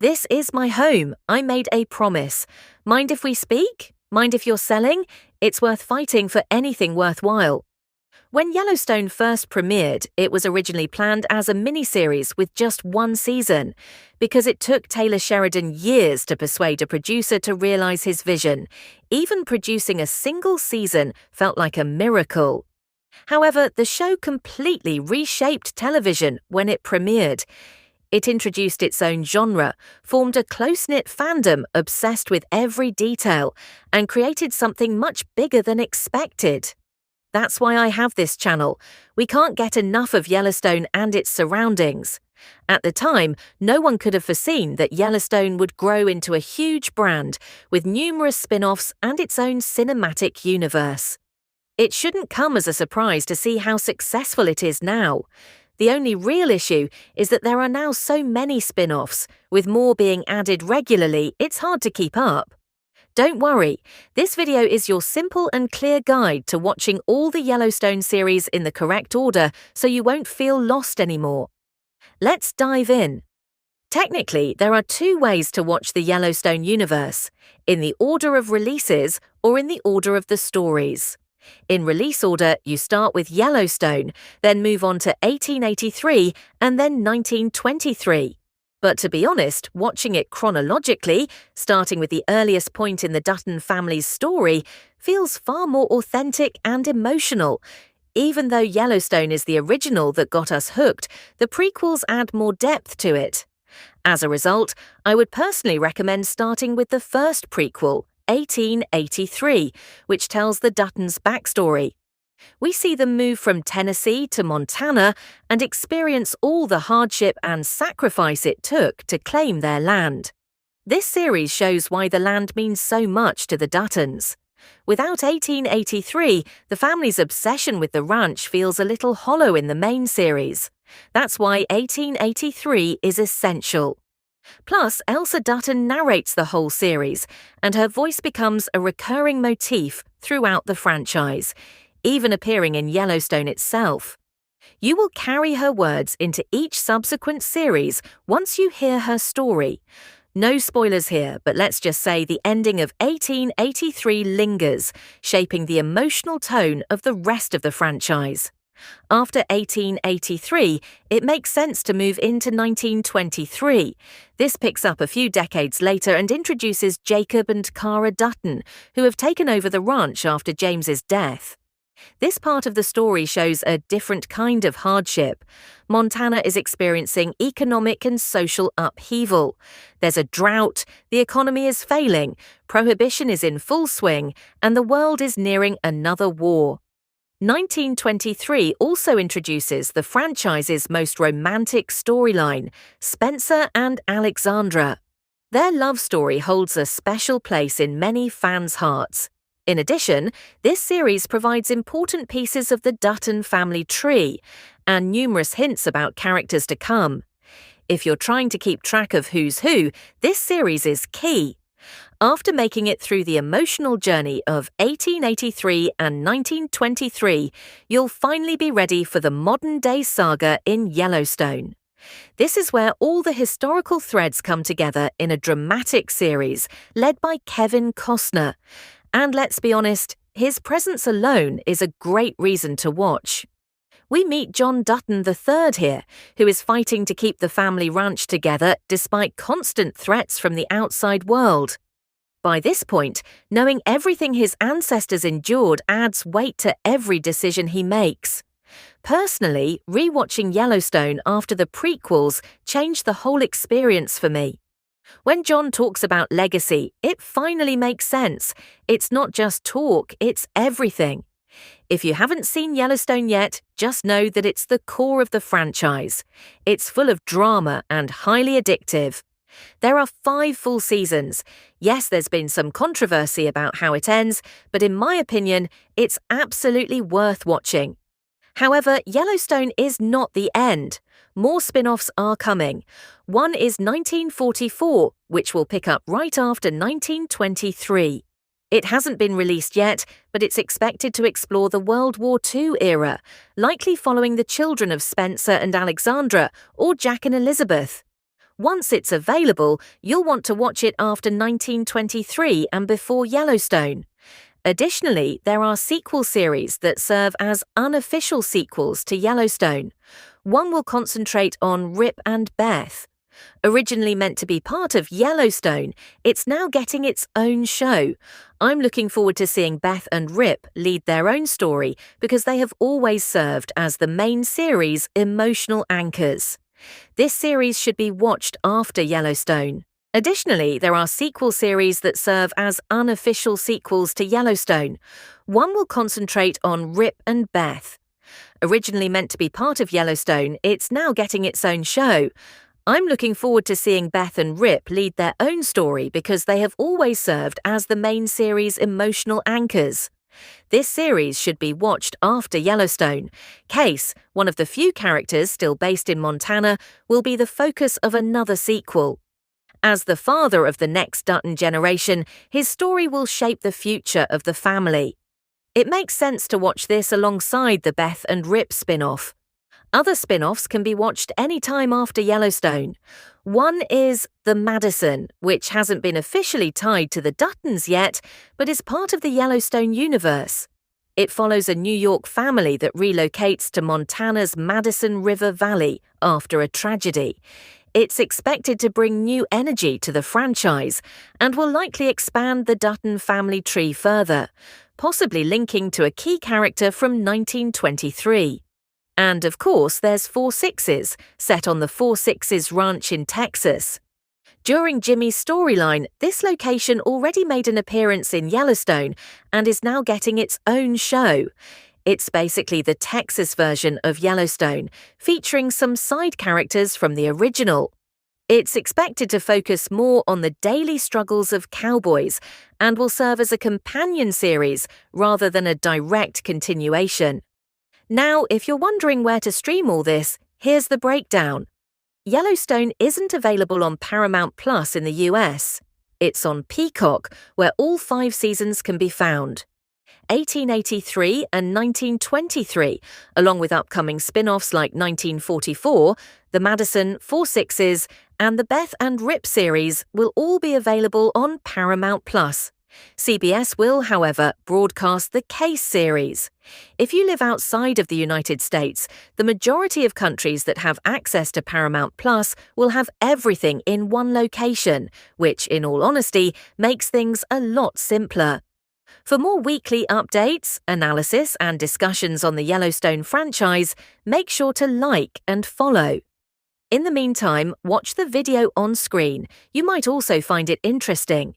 This is my home. I made a promise. Mind if we speak? Mind if you're selling? It's worth fighting for anything worthwhile. When Yellowstone first premiered, it was originally planned as a miniseries with just one season, because it took Taylor Sheridan years to persuade a producer to realize his vision. Even producing a single season felt like a miracle. However, the show completely reshaped television when it premiered. It introduced its own genre, formed a close-knit fandom obsessed with every detail, and created something much bigger than expected. That's why I have this channel. We can't get enough of Yellowstone and its surroundings. At the time, no one could have foreseen that Yellowstone would grow into a huge brand with numerous spin-offs and its own cinematic universe. It shouldn't come as a surprise to see how successful it is now. The only real issue is that there are now so many spin-offs. With more being added regularly, it's hard to keep up. Don't worry, this video is your simple and clear guide to watching all the Yellowstone series in the correct order so you won't feel lost anymore. Let's dive in. Technically, there are two ways to watch the Yellowstone universe: in the order of releases or in the order of the stories. In release order, you start with Yellowstone, then move on to 1883 and then 1923. But to be honest, watching it chronologically, starting with the earliest point in the Dutton family's story, feels far more authentic and emotional. Even though Yellowstone is the original that got us hooked, the prequels add more depth to it. As a result, I would personally recommend starting with the first prequel, 1883, which tells the Duttons' backstory. We see them move from Tennessee to Montana and experience all the hardship and sacrifice it took to claim their land. This series shows why the land means so much to the Duttons. Without 1883, the family's obsession with the ranch feels a little hollow in the main series. That's why 1883 is essential. Plus, Elsa Dutton narrates the whole series, and her voice becomes a recurring motif throughout the franchise, even appearing in Yellowstone itself. You will carry her words into each subsequent series once you hear her story. No spoilers here, but let's just say the ending of 1883 lingers, shaping the emotional tone of the rest of the franchise. After 1883, it makes sense to move into 1923. This picks up a few decades later and introduces Jacob and Cara Dutton, who have taken over the ranch after James's death. This part of the story shows a different kind of hardship. Montana is experiencing economic and social upheaval. There's a drought, the economy is failing, prohibition is in full swing, and the world is nearing another war. 1923 also introduces the franchise's most romantic storyline, Spencer and Alexandra. Their love story holds a special place in many fans' hearts. In addition, this series provides important pieces of the Dutton family tree and numerous hints about characters to come. If you're trying to keep track of who's who, this series is key. After making it through the emotional journey of 1883 and 1923, you'll finally be ready for the modern-day saga in Yellowstone. This is where all the historical threads come together in a dramatic series led by Kevin Costner. And let's be honest, his presence alone is a great reason to watch. We meet John Dutton III here, who is fighting to keep the family ranch together despite constant threats from the outside world. By this point, knowing everything his ancestors endured adds weight to every decision he makes. Personally, rewatching Yellowstone after the prequels changed the whole experience for me. When John talks about legacy, it finally makes sense. It's not just talk, it's everything. If you haven't seen Yellowstone yet, just know that it's the core of the franchise. It's full of drama and highly addictive. There are 5 full seasons. Yes, there's been some controversy about how it ends, but in my opinion, it's absolutely worth watching. However, Yellowstone is not the end. More spin-offs are coming. One is 1944, which will pick up right after 1923. It hasn't been released yet, but it's expected to explore the World War II era, likely following the children of Spencer and Alexandra or Jack and Elizabeth. Once it's available, you'll want to watch it after 1923 and before Yellowstone. Additionally, there are sequel series that serve as unofficial sequels to Yellowstone. One will concentrate on Rip and Beth. Originally meant to be part of Yellowstone, it's now getting its own show. I'm looking forward to seeing Beth and Rip lead their own story because they have always served as the main series' emotional anchors. This series should be watched after Yellowstone. Additionally, there are sequel series that serve as unofficial sequels to Yellowstone. One will concentrate on Rip and Beth. Originally meant to be part of Yellowstone, it's now getting its own show. I'm looking forward to seeing Beth and Rip lead their own story because they have always served as the main series' emotional anchors. This series should be watched after Yellowstone. Case, one of the few characters still based in Montana, will be the focus of another sequel. As the father of the next Dutton generation, his story will shape the future of the family. It makes sense to watch this alongside the Beth and Rip spin-off. Other spin-offs can be watched any time after Yellowstone. One is The Madison, which hasn't been officially tied to the Duttons yet, but is part of the Yellowstone universe. It follows a New York family that relocates to Montana's Madison River Valley after a tragedy. It's expected to bring new energy to the franchise and will likely expand the Dutton family tree further, possibly linking to a key character from 1923. And of course, there's Four Sixes, set on the Four Sixes Ranch in Texas. During Jimmy's storyline, this location already made an appearance in Yellowstone and is now getting its own show. It's basically the Texas version of Yellowstone, featuring some side characters from the original. It's expected to focus more on the daily struggles of cowboys and will serve as a companion series rather than a direct continuation. Now, if you're wondering where to stream all this, here's the breakdown. Yellowstone isn't available on Paramount Plus in the US. It's on Peacock, where all 5 seasons can be found. 1883 and 1923, along with upcoming spin-offs like 1944, The Madison, Four Sixes, and the Beth and Rip series will all be available on Paramount Plus. CBS will, however, broadcast the Case series. If you live outside of the United States, the majority of countries that have access to Paramount Plus will have everything in one location, which, in all honesty, makes things a lot simpler. For more weekly updates, analysis, and discussions on the Yellowstone franchise, make sure to like and follow. In the meantime, watch the video on screen. You might also find it interesting.